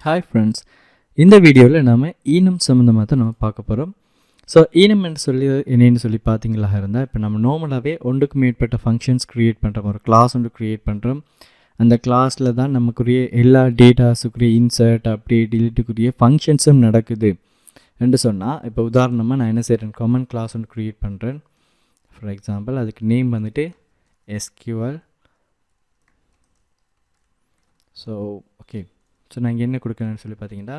Hi friends, இந்த வீடியோவில் நாம் ஈனம் சம்மந்தமாக தான் நம்ம பார்க்க போகிறோம். ஸோ ஈனம் என்று சொல்லி என்னென்னு சொல்லி பார்த்தீங்களா இருந்தால், இப்போ நம்ம நார்மலாகவே ஒன்றுக்கு மேற்பட்ட ஃபங்க்ஷன்ஸ் க்ரியேட் பண்ணுறோம். ஒரு கிளாஸ் ஒன்று க்ரியேட் பண்ணுறோம். அந்த கிளாஸில் தான் நமக்குரிய எல்லா டேட்டாஸுக்குரிய இன்சர்ட் அப்டேட் டிலீட்டுக்குரிய ஃபங்க்ஷன்ஸும் நடக்குது என்று சொன்னால், இப்போ உதாரணமாக நான் என்ன செய்கிறேன், காமன் கிளாஸ் ஒன்று க்ரியேட் பண்ணுறேன். ஃபார் எக்ஸாம்பிள் அதுக்கு நேம் வந்துட்டு SQL. ஸோ ஓகே, ஸோ நான் இங்கே என்ன கொடுக்குறேன்னு சொல்லி பார்த்தீங்கன்னா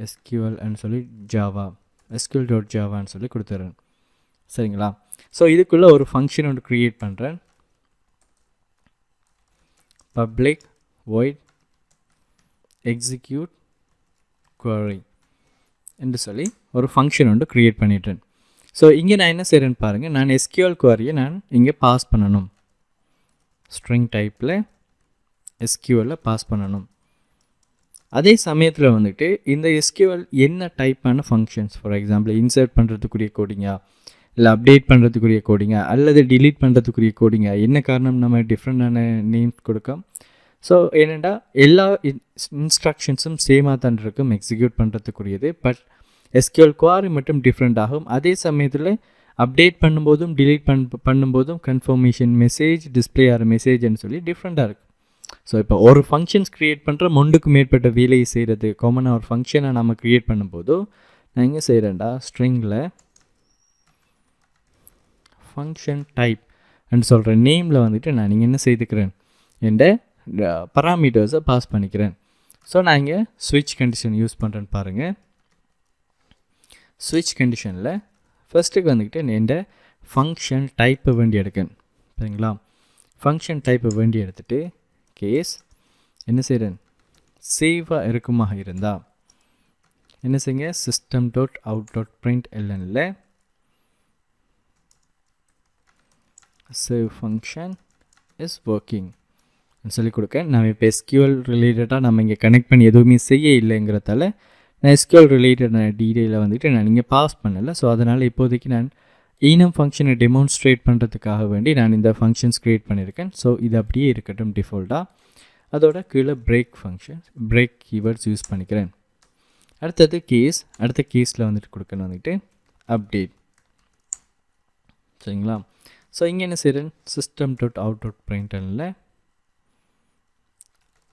SQLன்னு சொல்லி ஜாவா SQL.javaன்னு சொல்லி கொடுத்துட்றேன். சரிங்களா? ஸோ இதுக்குள்ளே ஒரு ஃபங்க்ஷன் ஒன்று க்ரியேட் பண்ணுறேன். பப்ளிக் void execute query என்று சொல்லி ஒரு ஃபங்க்ஷன் ஒன்று க்ரியேட் பண்ணிட்டேன். ஸோ இங்கே நான் என்ன செய்கிறேன்னு பாருங்கள், நான் SQL queryயை நான் இங்கே பாஸ் பண்ணணும். ஸ்ட்ரிங் டைப்பில் SQLல பாஸ் பண்ணணும். அதே சமயத்தில் வந்துட்டு இந்த SQL என்ன டைப்பான ஃபங்க்ஷன்ஸ், ஃபார் எக்ஸாம்பிள் இன்சர்ட் பண்ணுறதுக்குரிய கோடிங்கா, இல்லை அப்டேட் பண்ணுறதுக்குரிய கோடிங்கா, அல்லது டிலீட் பண்ணுறதுக்குரிய கோடிங்கா, என்ன காரணம் நம்ம டிஃப்ரெண்டான நேம்ஸ் கொடுக்கோம். ஸோ என்னென்னா எல்லா இன்ஸ்ட்ரக்ஷன்ஸும் சேமாக தான் இருக்கும் எக்ஸிக்யூட் பண்ணுறதுக்குரியது. பட் SQL query மட்டும் டிஃப்ரெண்ட் ஆகும். அதே சமயத்தில் அப்டேட் பண்ணும்போதும் டிலீட் பண்ணும்போதும் கன்ஃபர்மேஷன் மெசேஜ் டிஸ்பிளே ஆகிற மெசேஜ்னு சொல்லி டிஃப்ரெண்ட்டாக இருக்குது. ஸோ இப்போ ஒரு ஃபங்க்ஷன்ஸ் க்ரியேட் பண்ணுற ஒன்றுக்கு மேற்பட்ட வேலையை செய்கிறது, காமனாக ஒரு ஃபங்க்ஷனை நம்ம க்ரியேட் பண்ணும்போது நான் எங்கே செய்கிறேன்டா, ஸ்ட்ரிங்கில் ஃபங்க்ஷன் டைப் என்று சொல்கிற நேமில் வந்துட்டு நான் இங்கே என்ன செய்துக்கிறேன், என்ற பராமீட்டர்ஸை பாஸ் பண்ணிக்கிறேன். ஸோ நான் இங்கே ஸ்விட்ச் கண்டிஷன் யூஸ் பண்ணுறேன்னு பாருங்கள். ஸ்விட்ச் கண்டிஷனில் ஃபஸ்ட்டுக்கு வந்துக்கிட்டு எந்த ஃபங்க்ஷன் டைப்பை வேண்டி எடுக்கேன். சரிங்களா? ஃபங்க்ஷன் டைப்பை வேண்டி எடுத்துகிட்டு கேஸ் என்ன செய்கிறேன், சேவாக இருக்குமாக இருந்தால் என்ன செய்யுங்க, system.out.printlnல save function is working சொல்லி கொடுக்க. நான் இப்போ SQL ரிலேட்டடாக நம்ம இங்கே கனெக்ட் பண்ணி எதுவுமே செய்ய இல்லைங்கிறதால நான் SQL ரிலேட்டடான டீட்டெயிலை வந்துட்டு நான் இங்கே பாஸ் பண்ணலை. ஸோ அதனால் இப்போதைக்கு நான் ஈனம் ஃபங்க்ஷனை டெமான்ஸ்ட்ரேட் பண்ணுறதுக்காக வேண்டி நான் இந்த ஃபங்க்ஷன்ஸ் க்ரியேட் பண்ணியிருக்கேன். ஸோ இது அப்படியே இருக்கட்டும் டிஃபால்ட்டாக. அதோட கீழே break functions, break keywords use பண்ணிக்கிறேன். அடுத்தது கேஸ், அடுத்த கேஸில் வந்துட்டு கொடுக்கணும் வந்துட்டு அப்டேட். சரிங்களா? ஸோ இங்கே என்ன செய்கிறேன், system.out.printlnல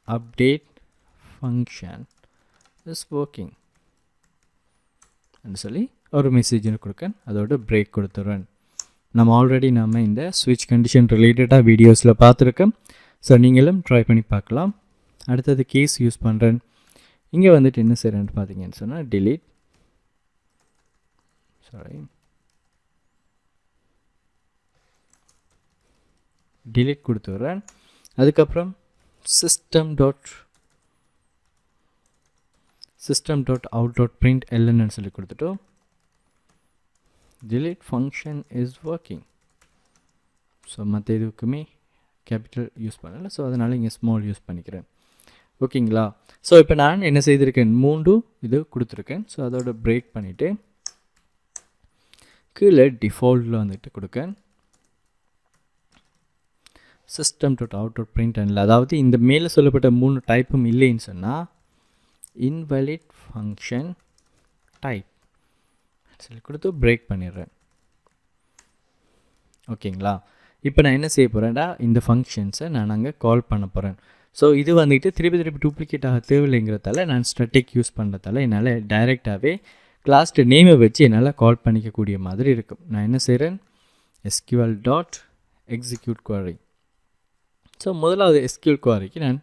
அப்டேட் ஃபங்க்ஷன் இஸ் ஒர்க்கிங் அப்படின்னு சொல்லி ஒரு மெசேஜ்னு கொடுக்கேன். அதோட பிரேக் கொடுத்துருவேன். நம்ம இந்த ஸ்விட்ச் கண்டிஷன் ரிலேட்டடாக வீடியோஸில் பார்த்துருக்கேன். ஸோ நீங்களும் ட்ரை பண்ணி பார்க்கலாம். அடுத்தது கேஸ் யூஸ் பண்ணுறேன். இங்கே வந்துட்டு என்ன செய்கிறேன்னு பார்த்தீங்கன்னு சொன்னால் delete கொடுத்துட்றேன். அதுக்கப்புறம் system.out.println சொல்லி கொடுத்துட்டு delete function is working. So மற்ற எதுக்குமே கேபிட்டல் யூஸ் பண்ணலை. ஸோ அதனால் இங்கே ஸ்மால் யூஸ் பண்ணிக்கிறேன். ஓகேங்களா? ஸோ இப்போ நான் என்ன செய்திருக்கேன், 3 இது கொடுத்துருக்கேன். ஸோ அதோட பிரேக் பண்ணிவிட்டு கீழே டிஃபால்ட்டில் வந்துட்டு கொடுக்கேன் system.out.println. அதாவது இந்த மேலே சொல்லப்பட்ட 3 டைப்பும் இல்லைன்னு சொன்னால் invalid function type சொல்லி கொடுத்து பிரேக் பண்ணிடுறேன். ஓகேங்களா? இப்போ நான் என்ன செய்ய போகிறேன்டா, இந்த ஃபங்க்ஷன்ஸை நான் அங்கே கால் பண்ண போகிறேன். ஸோ இது வந்துட்டு திருப்பி டூப்ளிகேட் ஆக தேவையில்லைங்கிறதால நான் ஸ்டாட்டிக் யூஸ் பண்ணுறதால என்னால் டைரெக்டாகவே கிளாஸ் நேமை வச்சு என்னால் கால் பண்ணிக்கக்கூடிய மாதிரி இருக்கும். நான் என்ன செய்கிறேன், SQL.execute query. ஸோ முதலாவது SQL queryக்கு நான்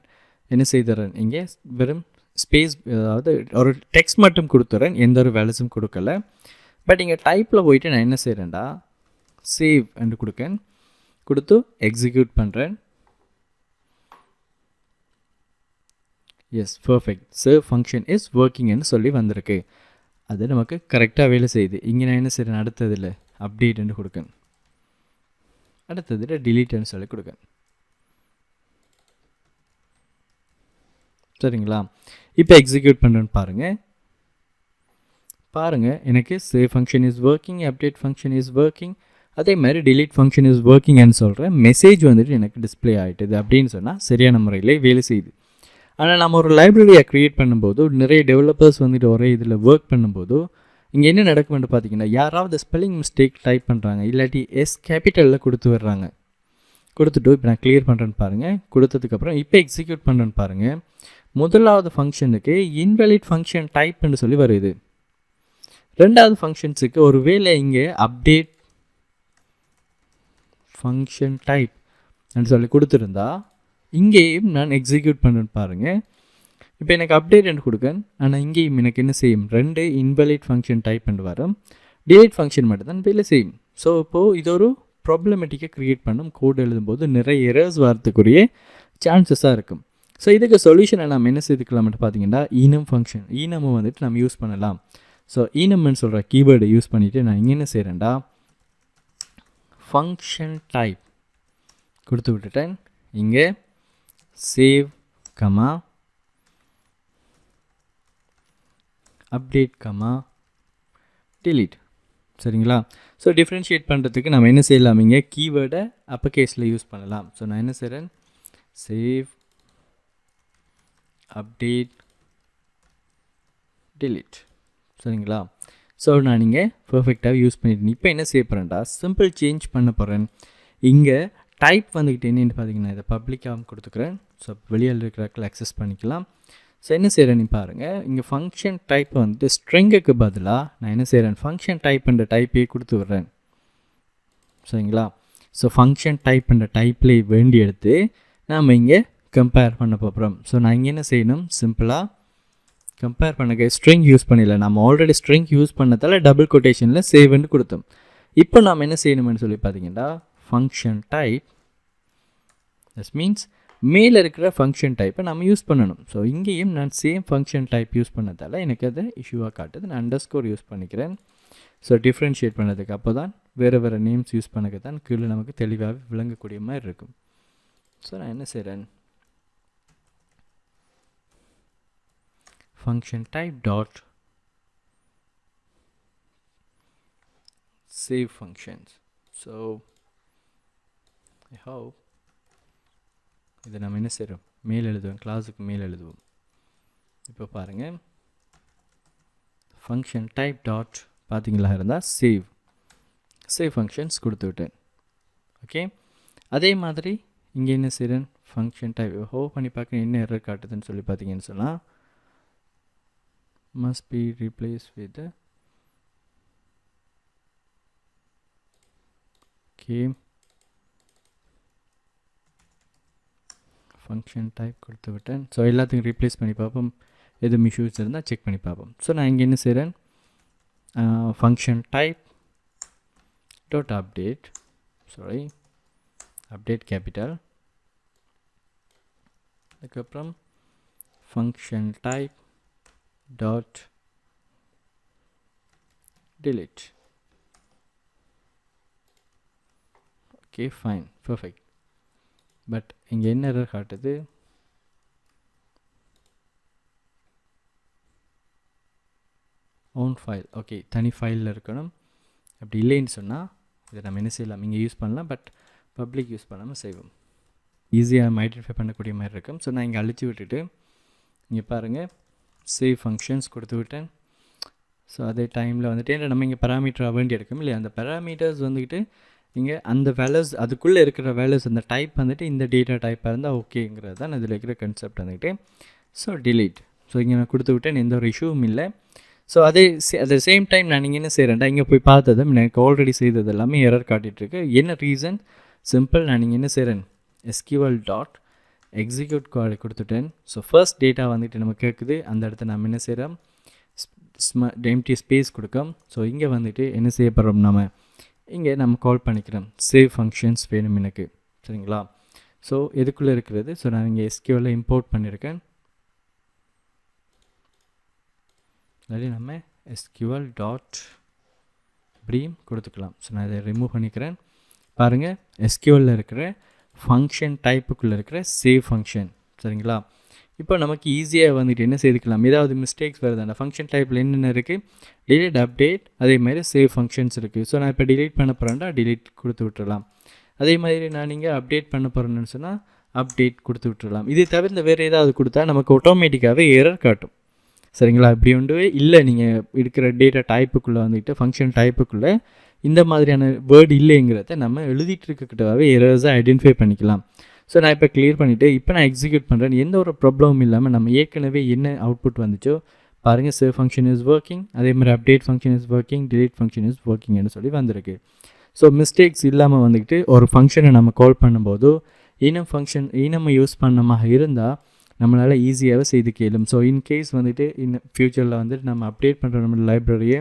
என்ன செய்துறேன், இங்கே வெறும் ஸ்பேஸ், அதாவது ஒரு டெக்ஸ்ட் மட்டும் கொடுத்துட்றேன், எந்த ஒரு வேல்யூஸும் கொடுக்கல. பட் இங்கே டைப்பில் போயிட்டு நான் என்ன செய்கிறேன்டா, சேவ் என்று கொடுத்து எக்ஸிக்யூட் பண்ணுறேன். Yes, perfect, save function is ஒர்க்கிங்னு சொல்லி வந்திருக்கு. அது நமக்கு கரெக்டாக வேலை செய்யுது. இங்கே நான் என்ன செய்கிறேன், அடுத்ததில் அப்டேட்னு கொடுக்கேன், அடுத்ததில் டிலீட்னு சொல்லி கொடுக்கேன். சரிங்களா? இப்போ எக்ஸிக்யூட் பண்ணுறேன்னு பாருங்கள் எனக்கு save function is working, update function is working, அதே மாதிரி delete ஃபங்க்ஷன் இஸ் ஒர்க்கிங்னு சொல்கிறேன். மெசேஜ் வந்துட்டு எனக்கு டிஸ்பிளே ஆகிட்டுது அப்படின்னு சொன்னால் சரியான முறையில் வேலை செய்யுது. ஆனால் நம்ம ஒரு லைப்ரரியை க்ரியேட் பண்ணும்போது நிறைய டெவலப்பர்ஸ் வந்துட்டு ஒரே இதில் ஒர்க் பண்ணும்போது இங்கே என்ன நடக்கும்னு பார்த்தீங்கன்னா யாராவது ஸ்பெல்லிங் மிஸ்டேக் டைப் பண்ணுறாங்க, இல்லாட்டி எஸ் கேபிட்டலில் கொடுத்து வர்றாங்க. கொடுத்துட்டு இப்போ நான் கிளியர் பண்ணுறேன்னு பாருங்கள். கொடுத்ததுக்கப்புறம் இப்போ எக்ஸிக்யூட் பண்ணுறேன்னு பாருங்கள். முதலாவது ஃபங்க்ஷனுக்கு இன்வேலிட் ஃபங்க்ஷன் டைப்னு சொல்லி வருது. ரெண்டாவது ஃபங்க்ஷன்ஸுக்கு ஒரு வேளை இங்கே அப்டேட் ஃபங்க்ஷன் டைப் அப்படின்னு சொல்லி கொடுத்துருந்தா இங்கேயும் நான் எக்ஸிக்யூட் பண்ணுறேன்னு பாருங்கள். இப்போ எனக்கு அப்டேட் என்று கொடுக்கேன், ஆனால் இங்கேயும் எனக்கு என்ன செய்யும், 2 இன்வேலிட் ஃபங்க்ஷன் டைப் பண்ணி வரும். டிலீட் ஃபங்க்ஷன் மட்டும் தான் வேலை செய்யும். ஸோ இப்போது இது ஒரு ப்ராப்ளமேட்டிக்காக க்ரியேட் பண்ணும். கோட் எழுதும்போது நிறைய எரர்ஸ் வரத்துக்குரிய சான்சஸாக இருக்கும். ஸோ இதுக்கு சொல்யூஷனை நம்ம என்ன செய்துக்கலாம்னு பார்த்தீங்கன்னா ஈனம் ஃபங்க்ஷன், ஈனமை வந்துட்டு நம்ம யூஸ் பண்ணலாம். ஸோ ஈனம்னு சொல்கிற கீவேர்டை யூஸ் பண்ணிவிட்டு நான் இங்கே என்ன செய்கிறேன்டா ஃபங்க்ஷன் டைப் கொடுத்து விட்டுட்டேன். இங்கே save comma update comma delete. சரிங்களா? ஸோ டிஃப்ரென்ஷியேட் பண்ணுறதுக்கு நம்ம என்ன செய்யலாம், இங்கே கீவேர்டை அப்பர் கேஸில் யூஸ் பண்ணலாம். ஸோ நான் என்ன செய்கிறேன், சேவ் அப்டேட் டிலீட். சரிங்களா? ஸோ நான் இங்கே பர்ஃபெக்டாக யூஸ் பண்ணிட்டேன். இப்போ என்ன செய்ய போகிறேன்டா சிம்பிள் சேஞ்ச் பண்ண போகிறேன். இங்கே டைப் வந்துக்கிட்டு என்னென்னு பார்த்தீங்கன்னா இதை பப்ளிக்காக கொடுத்துக்கிறேன். ஸோ வெளியில் இருக்கிறாக்கள் அக்சஸ் பண்ணிக்கலாம். ஸோ என்ன செய்கிறேன்னு பாருங்கள், இங்கே ஃபங்க்ஷன் டைப் வந்துட்டு ஸ்ட்ரிங்குக்கு பதிலாக நான் என்ன செய்கிறேன், ஃபங்க்ஷன் டைப்ன்ற டைப்பே கொடுத்து விட்றேன். சரிங்களா? ஸோ ஃபங்க்ஷன் டைப்ன்ற டைப்லேயே வேண்டி எடுத்து நாம் இங்கே கம்பேர் பண்ண போகிறோம். ஸோ நான் இங்கே என்ன செய்யணும், சிம்பிளாக கம்பேர் பண்ண ஸ்ட்ரிங் யூஸ் பண்ணிடல. நம்ம ஆல்ரெடி ஸ்ட்ரிங் யூஸ் பண்ணதால் டபுள் கொட்டேஷனில் சேவ்னு கொடுத்தோம். இப்போ நாம் என்ன செய்யணும்னு சொல்லி பார்த்தீங்கன்னா ஃபங்க்ஷன் டைப், திஸ் மீன்ஸ் மேலே இருக்கிற ஃபங்க்ஷன் டைப்பை நம்ம யூஸ் பண்ணணும். ஸோ இங்கேயும் நான் சேம் ஃபங்க்ஷன் டைப் யூஸ் பண்ணதால் எனக்கு அது இஷ்யூவாக காட்டுது. நான் அண்டர்ஸ்கோர் யூஸ் பண்ணிக்கிறேன். ஸோ டிஃப்ரென்ஷியேட் பண்ணதுக்கு அப்போ தான் வேறு நேம்ஸ் யூஸ் பண்ணக்கு தான் கீழே நமக்கு தெளிவாக விளங்கக்கூடிய மாதிரி இருக்கும். ஸோ நான் என்ன செய்கிறேன், function type dot save functions. So I hope இதை நம்ம என்ன செய்கிறோம், மேல் எழுதுவோம், கிளாஸுக்கு மேல் எழுதுவோம். இப்போ பாருங்கள் ஃபங்க்ஷன் டைப் டாட் பார்த்தீங்களா இருந்தால் சேவ் ஃபங்க்ஷன்ஸ் கொடுத்து விட்டேன். ஓகே, அதே மாதிரி இங்கே என்ன செய்கிறேன், ஃபங்க்ஷன் டைப் ஹோப் பண்ணி பார்க்க என்ன எரர் காட்டுதுன்னு சொல்லி பார்த்தீங்கன்னு சொன்னால் must be replaced with the function type கொடுத்து விட்டேன். ஸோ எல்லாத்துக்கும் ரீப்ளேஸ் பண்ணி பார்ப்போம், எதுவும் இஷ்யூஸ் இருந்தால் செக் பண்ணி பார்ப்போம். ஸோ நான் இங்கே என்ன செய்கிறேன், function type dot update capital, அதுக்கப்புறம் function type dot delete. Okay fine, perfect. But இங்கே என்ன எரர் காட்டுது, ஓன் ஃபைல். ஓகே, தனி ஃபைலில் இருக்கணும். அப்படி இல்லைன்னு சொன்னால் இதை நம்ம என்ன செய்யலாம், இங்கே யூஸ் பண்ணலாம், பட் பப்ளிக் யூஸ் பண்ணாமல் செய்வோம். ஈஸியாக ஐடென்டிஃபை பண்ணக்கூடிய மாதிரி இருக்கும். ஸோ நான் இங்கே அழிச்சு விட்டுட்டு இங்கே பாருங்கள் சேவ் ஃபங்க்ஷன்ஸ் கொடுத்து விட்டேன். ஸோ அதே டைமில் வந்துட்டு நம்ம இங்கே பேராமீட்டராக வேண்டி எடுக்கும் இல்லையா, அந்த பேராமீட்டர்ஸ் வந்துக்கிட்டு இங்கே அந்த வேல்யூஸ் அதுக்குள்ளே இருக்கிற வேல்யூஸ் அந்த டைப் வந்துட்டு இந்த டேட்டா டைப்பாக இருந்தால் ஓகேங்கிறது தான் இதில் இருக்கிற கன்செப்ட் வந்துக்கிட்டு. So delete. ஸோ இங்கே நான் கொடுத்து விட்டேன், எந்த ஒரு இஷ்யூவும் இல்லை. ஸோ அதே சேம் டைம் நான் இங்கே என்ன செய்கிறேன்டா, இங்கே போய் பார்த்ததும் எனக்கு ஆல்ரெடி செய்தது எல்லாமே எரர் காட்டிகிட்ருக்கு. என்ன ரீசன், சிம்பிள். நான் இங்கே என்ன செய்கிறேன், SQL டாட் எக்ஸிக்யூட் குவாரி கொடுத்துட்டேன். ஸோ ஃபர்ஸ்ட் டேட்டா வந்துட்டு நம்ம கேட்குது, அந்த இடத்த நம்ம என்ன செய்கிறோம், எம்டி ஸ்பேஸ் கொடுக்கும். ஸோ இங்கே வந்துட்டு என்ன செய்யப்படுறோம், இங்கே நம்ம கால் பண்ணிக்கிறோம் சேவ் ஃபங்க்ஷன்ஸ் வேணும் எனக்கு. சரிங்களா? ஸோ எதுக்குள்ளே இருக்கிறது, ஸோ நான் இங்கே SQL இம்போர்ட் பண்ணியிருக்கேன். அதாவது நம்ம SQL டாட் ப்ரீம் கொடுத்துக்கலாம். ஸோ நான் இதை ரிமூவ் பண்ணிக்கிறேன். பாருங்கள் SQL இருக்கிற ஃபங்க்ஷன் டைப்புக்குள்ளே இருக்கிற சேவ் ஃபங்க்ஷன். சரிங்களா? இப்போ நமக்கு ஈஸியாக வந்துட்டு என்ன செய்துக்கலாம், ஏதாவது மிஸ்டேக்ஸ் வருது அந்த ஃபங்க்ஷன் டைப்பில் என்னென்ன இருக்குது, டிலீட் அப்டேட், அதே மாதிரி சேவ் ஃபங்க்ஷன்ஸ் இருக்குது. ஸோ நான் இப்போ டிலீட் பண்ண போகிறேன்டா டிலீட் கொடுத்து விட்டுறலாம். அதே மாதிரி நான் நீங்கள் அப்டேட் பண்ண போகிறேன்னு சொன்னால் அப்டேட் கொடுத்து விட்டுடலாம். இது தவிர்த்து வேறு ஏதாவது கொடுத்தா நமக்கு ஆட்டோமேட்டிக்காகவே எரர் காட்டும். சரிங்களா? இப்படி ஒன்று இல்லை, நீங்கள் இருக்கிற டேட்டா டைப்புக்குள்ளே வந்துட்டு ஃபங்க்ஷன் டைப்புக்குள்ளே இந்த மாதிரியான வேர்டு இல்லைங்கிறத நம்ம எழுதிட்டு இருக்கக்கிட்டவே எரர்ஸை ஐடென்டிஃபை பண்ணிக்கலாம். ஸோ நான் இப்போ கிளியர் பண்ணிவிட்டு இப்போ நான் எக்ஸிக்யூட் பண்ணுறேன். எந்த ஒரு ப்ராப்ளமும் இல்லாமல் நம்ம ஏற்கனவே என்ன அவுட்புட் வந்துச்சோ பாருங்கள், சேவ் ஃபங்க்ஷன் இஸ் ஒர்க்கிங், அதே மாதிரி update function is working, delete function is ஒர்க்கிங்னு சொல்லி வந்திருக்கு. ஸோ மிஸ்டேக்ஸ் இல்லாமல் வந்துக்கிட்டு ஒரு ஃபங்க்ஷனை நம்ம கால் பண்ணும்போது enum யூஸ் பண்ணமாக இருந்தால் நம்மளால் ஈஸியாகவே செய்து கேளும். ஸோ இன்கேஸ் வந்துட்டு ஃப்யூச்சரில் வந்துட்டு நம்ம அப்டேட் பண்ணுற நம்ம லைப்ரரியை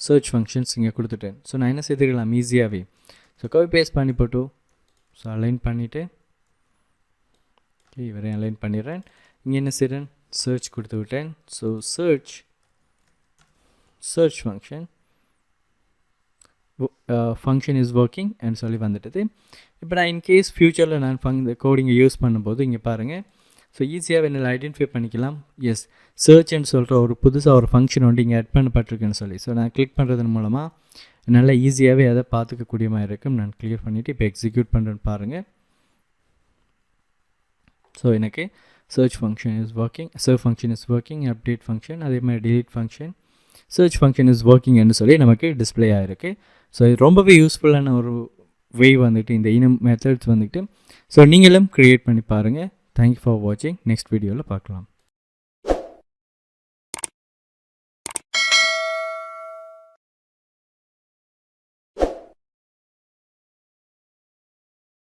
சர்ச் ஃபங்க்ஷன்ஸ் இங்கே கொடுத்துட்டேன். ஸோ நான் என்ன செய்துக்கலாம் ஈஸியாகவே. ஸோ காப்பி பேஸ்ட் பண்ணி போட்டு ஸோ அலைன் பண்ணிவிட்டு இவரையும் அலைன் பண்ணிடுறேன். இங்கே என்ன செய்கிறேன், சர்ச் கொடுத்து விட்டேன். So search function is working and சொல்லி வந்துட்டது. இப்போ நான் இன்கேஸ் ஃப்யூச்சரில் நான் இந்த கோடிங்கை யூஸ் பண்ணும்போது இங்கே பாருங்கள், ஸோ ஈஸியாக என்னால் ஐடென்டிஃபை பண்ணிக்கலாம். எஸ், சர்ச்ன்னு சொல்கிற ஒரு புதுசாக ஒரு ஃபங்க்ஷன் வந்து இங்கே ஆட் பண்ணப்பட்டிருக்குன்னு சொல்லி. ஸோ நான் கிளிக் பண்ணுறதன் மூலமாக நல்லா ஈஸியாகவே அதை பார்த்துக்கக்கூடிய மாதிரி இருக்கும். நான் கிளியர் பண்ணிவிட்டு இப்போ எக்ஸிக்யூட் பண்ணுறேன்னு பாருங்கள். ஸோ எனக்கு search function is working, update function, அதே மாதிரி delete function, search function is ஒர்க்கிங்னு சொல்லி நமக்கு டிஸ்பிளே ஆகிருக்கு. ஸோ இது ரொம்பவே யூஸ்ஃபுல்லான ஒரு வே வந்துட்டு இந்த enum மெத்தட்ஸ் வந்துட்டு. ஸோ நீங்களும் க்ரியேட் பண்ணி பாருங்கள். தேங்க்யூ ஃபார் வாட்சிங். நெக்ஸ்ட் வீடியோவில் பார்க்கலாம்.